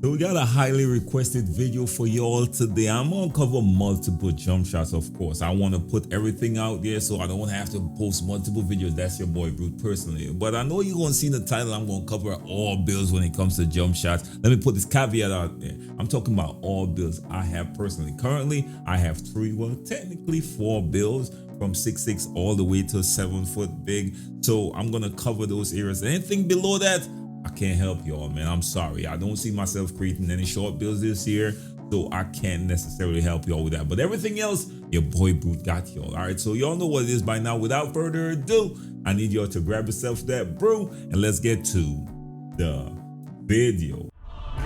So we got a highly requested video for y'all today. I'm gonna cover multiple jump shots, of course. I want to put everything out there so I don't have to post multiple videos. That's your boy Brute personally. But I know you're gonna see the title. I'm gonna cover all builds when it comes to jump shots. Let me put this caveat out there. I'm talking about all builds I have personally. Currently, I have 3, well, technically 4 builds from 6'6" all the way to 7 foot big. So I'm gonna cover those areas. Anything below that, I can't help y'all, man. I'm sorry. I don't see myself creating any short builds this year, so I can't necessarily help y'all with that. But everything else, your boy Brute got y'all. All right, so y'all know what it is by now. Without further ado, I need y'all to grab yourself that brew and let's get to the video.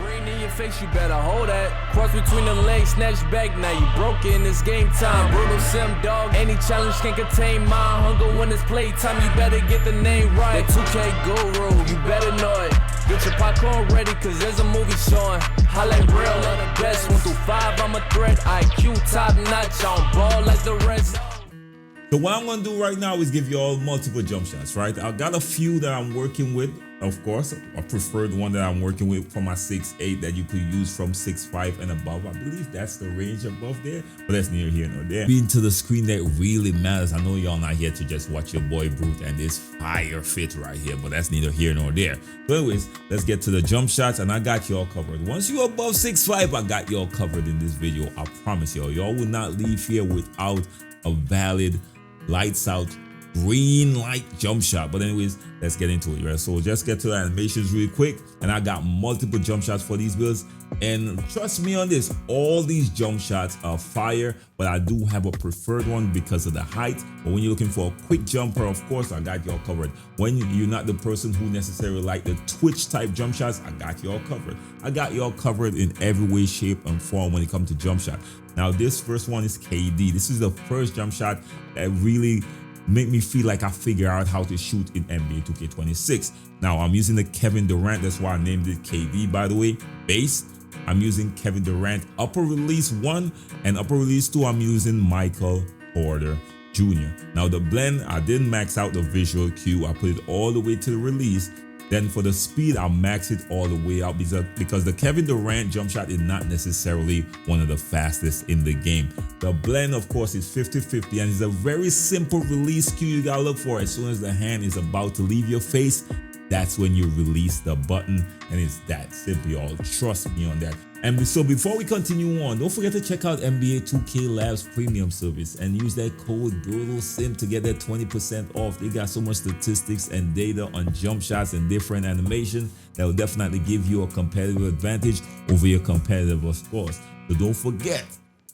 Green in your face, you better hold that. Cross between the legs, snatch back. Now you broke it in this game time. Brutal sim dog. Any challenge can contain my hunger when it's playtime. You better get the name right. That 2K guru, you better know it. Get your popcorn ready, cause there's a movie showing. Highlight real of the best. 1 through 5, I'm a threat. IQ top notch, on ball like the rest. So what I'm gonna do right now is give you all multiple jump shots, right? I got a few that I'm working with, of course. A preferred one that I'm working with for my 6'8" that you could use from 6'5" and above. I believe that's the range above there, but that's neither here nor there. Being to the screen that really matters. I know y'all not here to just watch your boy Brute and this fire fit right here, but that's neither here nor there. So anyways, let's get to the jump shots, and I got y'all covered. Once you're above 6'5", I got y'all covered in this video. I promise y'all, y'all will not leave here without a valid lights out green light jump shot. But anyways, let's get into it, right? So just get to the animations real quick, and I got multiple jump shots for these builds, and trust me on this, all these jump shots are fire, but I do have a preferred one because of the height. But when you're looking for a quick jumper, of course, I got y'all covered. When you're not the person who necessarily like the twitch type jump shots, I got y'all covered. I got y'all covered in every way, shape, and form when it comes to jump shot. Now this first one is KD. This is the first jump shot that really make me feel like I figure out how to shoot in NBA 2K26. Now I'm using the Kevin Durant, that's why I named it KD, by the way. Base, I'm using Kevin Durant. Upper release 1 and upper release 2, I'm using Michael Porter Jr. Now the blend, I didn't max out the visual cue. I put it all the way to the release. Then for the speed, I'll max it all the way out because the Kevin Durant jump shot is not necessarily one of the fastest in the game. The blend, of course, is 50-50, and it's a very simple release cue you gotta look for. As soon as the hand is about to leave your face, that's when you release the button, and it's that simple, y'all. Trust me on that. And so before we continue on, don't forget to check out NBA 2K Labs premium service and use that code BRUTALSIM to get that 20% off. They got so much statistics and data on jump shots and different animation that will definitely give you a competitive advantage over your competitor, of course. So don't forget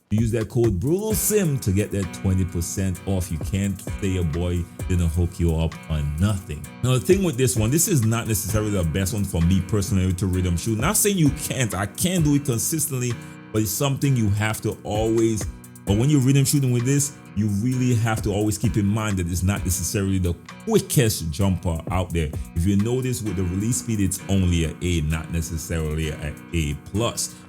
to use that code BRUTALSIM to get that 20% off. You can't say your boy didn't hook you up on nothing. Now the thing with this one, this is not necessarily the best one for me personally to rhythm shoot. Not saying you can't, I can do it consistently, but it's something you have to always, but when you're rhythm shooting with this, you really have to always keep in mind that it's not necessarily the quickest jumper out there. If you notice with the release speed, it's only an A, not necessarily an A+.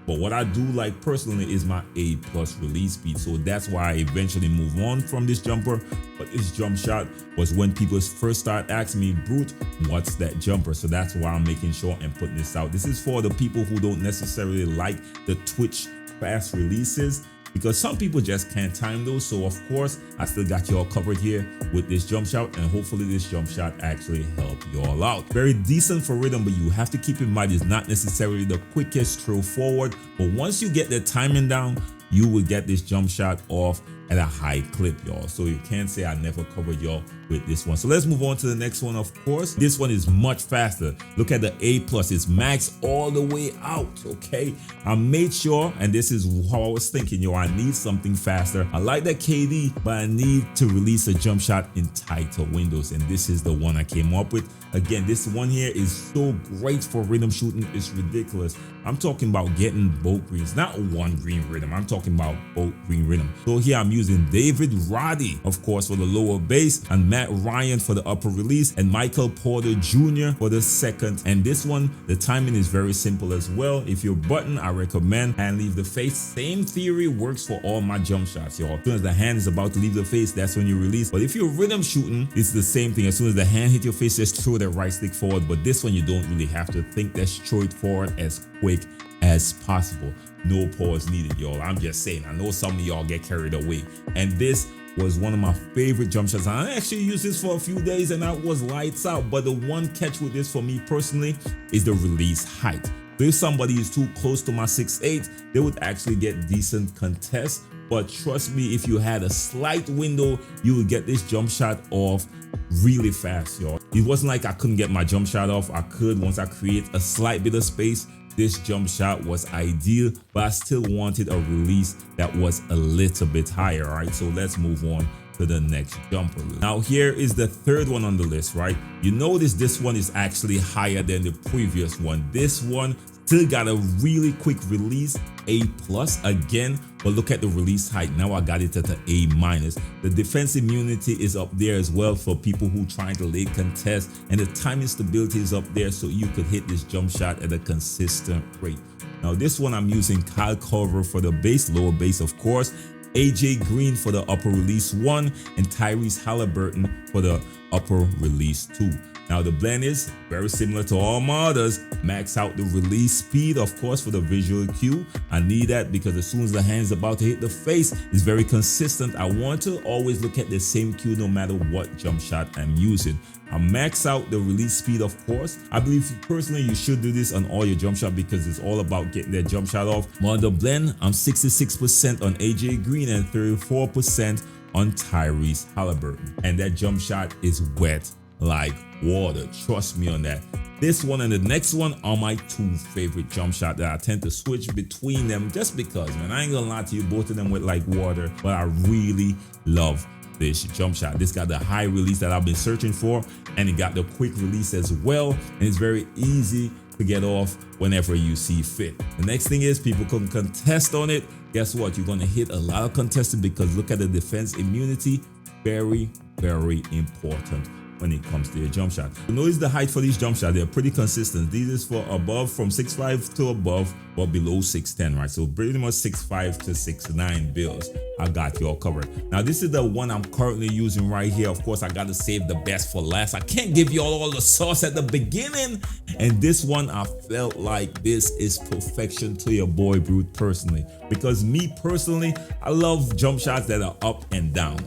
But what I do like personally is my A+ release speed. So that's why I eventually move on from this jumper. But this jump shot was when people first start asking me, Brute, what's that jumper? So that's why I'm making sure and putting this out. This is for the people who don't necessarily like the twitch fast releases, because some people just can't time those. So of course, I still got y'all covered here with this jump shot, and hopefully this jump shot actually help y'all out. Very decent for rhythm, but you have to keep in mind it's not necessarily the quickest throw forward, but once you get the timing down, you will get this jump shot off at a high clip, y'all. So you can't say I never covered y'all with this one. So let's move on to the next one. Of course, this one is much faster. Look at the A+, it's max all the way out, okay? I made sure, and this is how I was thinking, yo, I need something faster. I like that KD, but I need to release a jump shot in tighter windows, and this is the one I came up with. Again, this one here is so great for rhythm shooting, it's ridiculous. I'm talking about getting both greens, not one green rhythm. I'm talking about both green rhythm. So here I'm using David Roddy, of course, for the lower bass, and Matt Ryan for the upper release, and Michael Porter Jr. for the second. And this one, the timing is very simple as well. If you're button, I recommend hand leave the face. Same theory works for all my jump shots, y'all. As soon as the hand is about to leave the face, that's when you release. But if you're rhythm shooting, it's the same thing. As soon as the hand hit your face, just throw that right stick forward. But this one, you don't really have to think. Let's throw it forward as quick as possible. No pause needed, y'all. I'm just saying, I know some of y'all get carried away, and this was one of my favorite jump shots. I actually used this for a few days and I was lights out. But the one catch with this for me personally is the release height. So if somebody is too close to my 6'8", they would actually get decent contests. But trust me, if you had a slight window, you would get this jump shot off really fast, y'all. It wasn't like I couldn't get my jump shot off. I could once I create a slight bit of space. This jump shot was ideal, but I still wanted a release that was a little bit higher, right? So let's move on to the next jumper. Now here is the third one on the list, right? You notice this one is actually higher than the previous one. This one still got a really quick release, A+ again, but look at the release height. Now I got it at an A-. The defense immunity is up there as well for people who trying to late contest, and the timing stability is up there so you could hit this jump shot at a consistent rate. Now this one I'm using Kyle Culver for the base, lower base of course, AJ Green for the upper release 1, and Tyrese Halliburton for the upper release 2. Now the blend is very similar to all my others. Max out the release speed, of course, for the visual cue. I need that because as soon as the hand's about to hit the face, it's very consistent. I want to always look at the same cue no matter what jump shot I'm using. I max out the release speed, of course. I believe personally you should do this on all your jump shot because it's all about getting that jump shot off. But on the blend, I'm 66% on AJ Green and 34% on Tyrese Halliburton. And that jump shot is wet like water. Trust me on that. This one and the next one are my two favorite jump shots that I tend to switch between them just because, man, I ain't gonna lie to you, both of them wet like water, but I really love this jump shot. This got the high release that I've been searching for, and it got the quick release as well, and it's very easy to get off whenever you see fit. The next thing is people can contest on it. Guess what? You're gonna hit a lot of contested because look at the defense immunity. Very, very important when it comes to your jump shot. You notice the height for these jump shots, they're pretty consistent. These is for above, from 6'5" to above, but below 6'10", right? So pretty much 6'5" to 6'9" builds. I got you all covered. Now this is the one I'm currently using right here. Of course, I gotta save the best for last. I can't give you all the sauce at the beginning. And this one, I felt like this is perfection to your boy Brute personally. Because me personally, I love jump shots that are up and down,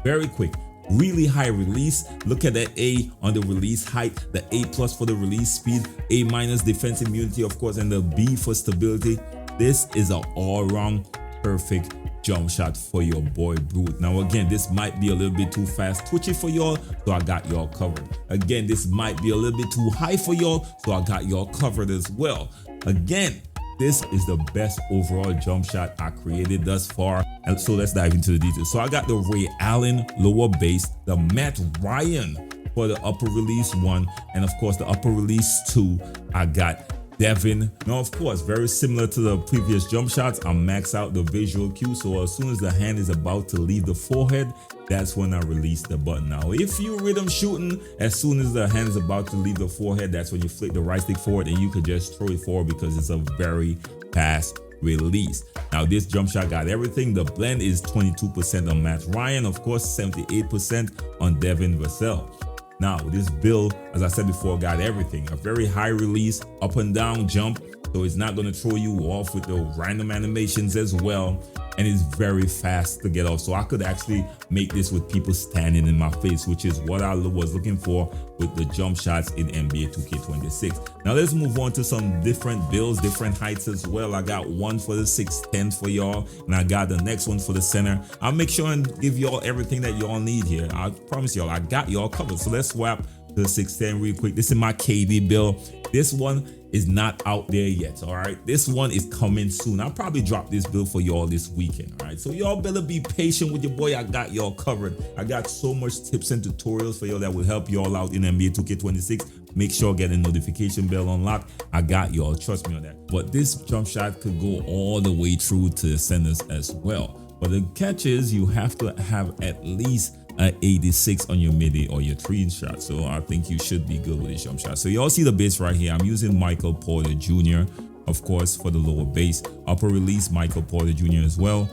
very quick. Really high release. Look at that A on the release height, the A+ for the release speed, A- defense immunity, of course, and the B for stability. This is an all-round perfect jump shot for your boy Brute. Now again, this might be a little bit too fast twitchy for y'all, so I got y'all covered. Again, this might be a little bit too high for y'all, so I got y'all covered as well. Again, this is the best overall jump shot I created thus far. And so let's dive into the details. So I got the Ray Allen lower base, the Matt Ryan for the upper release 1, and of course the upper release 2, I got Devin. Now of course, very similar to the previous jump shots, I max out the visual cue. So as soon as the hand is about to leave the forehead, that's when I release the button. Now if you rhythm shooting, as soon as the hand is about to leave the forehead, that's when you flick the right stick forward and you could just throw it forward because it's a very fast release. Now this jump shot got everything. The blend is 22% on Matt Ryan, of course 78% on Devin Vassell. Now this build, as I said before, got everything. A very high release, up and down jump, so it's not going to throw you off with the random animations as well, and it's very fast to get off. So I could actually make this with people standing in my face, which is what I was looking for with the jump shots in NBA 2K26. Now let's move on to some different builds, different heights as well. I got one for the 6'10" for y'all, and I got the next one for the center. I'll make sure and give y'all everything that y'all need here. I promise y'all, I got y'all covered. So let's swap to the 6'10" real quick. This is my KD build. This one is not out there yet, all right? This one is coming soon. I'll probably drop this build for y'all this weekend, all right? So y'all better be patient with your boy. I got y'all covered. I got so much tips and tutorials for y'all that will help y'all out in NBA 2K26. Make sure get a notification bell unlocked. I got y'all, trust me on that. But this jump shot could go all the way through to the centers as well. But the catch is you have to have at least an 86 on your midi or your 3 shot. So I think you should be good with this jump shot. So y'all see the base right here. I'm using Michael Porter Jr., of course, for the lower base. Upper release, Michael Porter Jr. as well.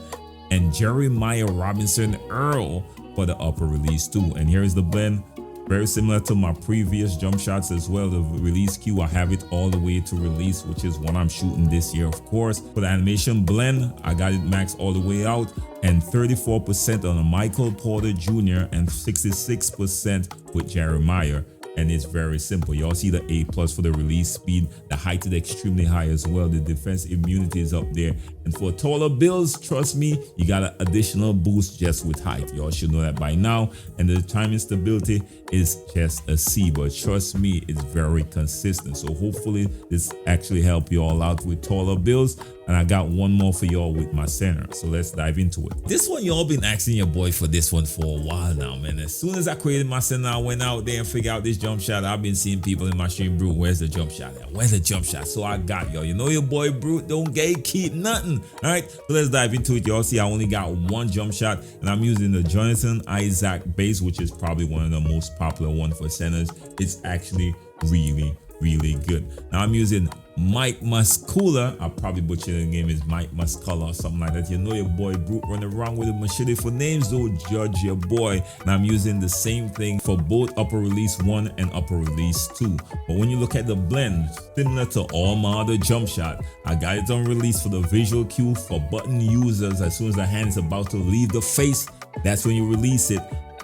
And Jeremiah Robinson Earl for the upper release too. And here's the blend. Very similar to my previous jump shots as well. The release cue, I have it all the way to release, which is what I'm shooting this year, of course. For the animation blend, I got it maxed all the way out, and 34% on a Michael Porter Jr. and 66% with Jeremiah. And it's very simple. Y'all see the A+ for the release speed. The height is extremely high as well. The defense immunity is up there. And for taller builds, trust me, you got an additional boost just with height. Y'all should know that by now. And the timing stability is just a C, but trust me, it's very consistent. So hopefully this actually help you all out with taller builds. And I got one more for y'all with my center. So let's dive into it. This one, y'all been asking your boy for this one for a while now, man. As soon as I created my center, I went out there and figured out this jump shot. I've been seeing people in my stream, Brute, where's the jump shot at? Where's the jump shot? So I got y'all. You know your boy Brute don't gatekeep nothing. All right, so let's dive into it. Y'all see I only got one jump shot, and I'm using the Jonathan Isaac base, which is probably one of the most popular one for centers. It's actually really good. Now I'm using Mike Muscula. I probably butchered the name, is Mike Muscula or something like that. You know your boy Brute running around with a machete for names, don't judge your boy. Now I'm using the same thing for both upper release 1 and upper release 2. But when you look at the blend, similar to all my other jump shot, I got it on release for the visual cue for button users. As soon as the hand is about to leave the face, that's when you release it.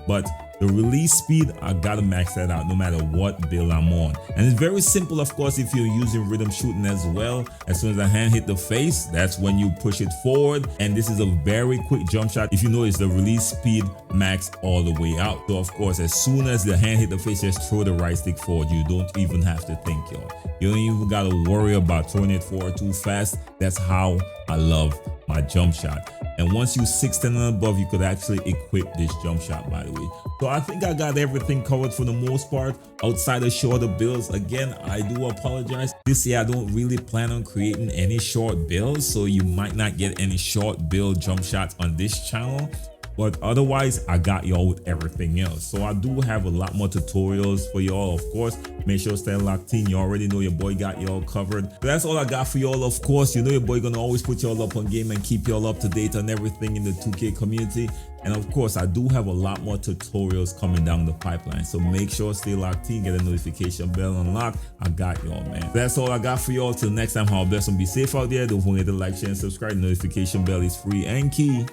But the release speed, I gotta max that out no matter what build I'm on. And it's very simple, of course, if you're using rhythm shooting as well. As soon as the hand hit the face, that's when you push it forward. And this is a very quick jump shot. If you notice, the release speed max all the way out. So of course, as soon as the hand hit the face, just throw the right stick forward. You don't even have to think, y'all. You don't even gotta worry about throwing it forward too fast. That's how I love my jump shot. And once you 610 and above, you could actually equip this jump shot, by the way. So I think I got everything covered for the most part. Outside of shorter builds, again, I do apologize. This year I don't really plan on creating any short builds, so you might not get any short build jump shots on this channel. But otherwise, I got y'all with everything else. So I do have a lot more tutorials for y'all, of course. Make sure to stay locked in. You already know your boy got y'all covered. But that's all I got for y'all, of course. You know your boy gonna always put y'all up on game and keep y'all up to date on everything in the 2K community. And of course, I do have a lot more tutorials coming down the pipeline. So make sure to stay locked in, get a notification bell unlocked. I got y'all, man. That's all I got for y'all. Till next time, how blessed and be safe out there. Don't forget to like, share, and subscribe. The notification bell is free and key.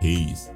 Peace.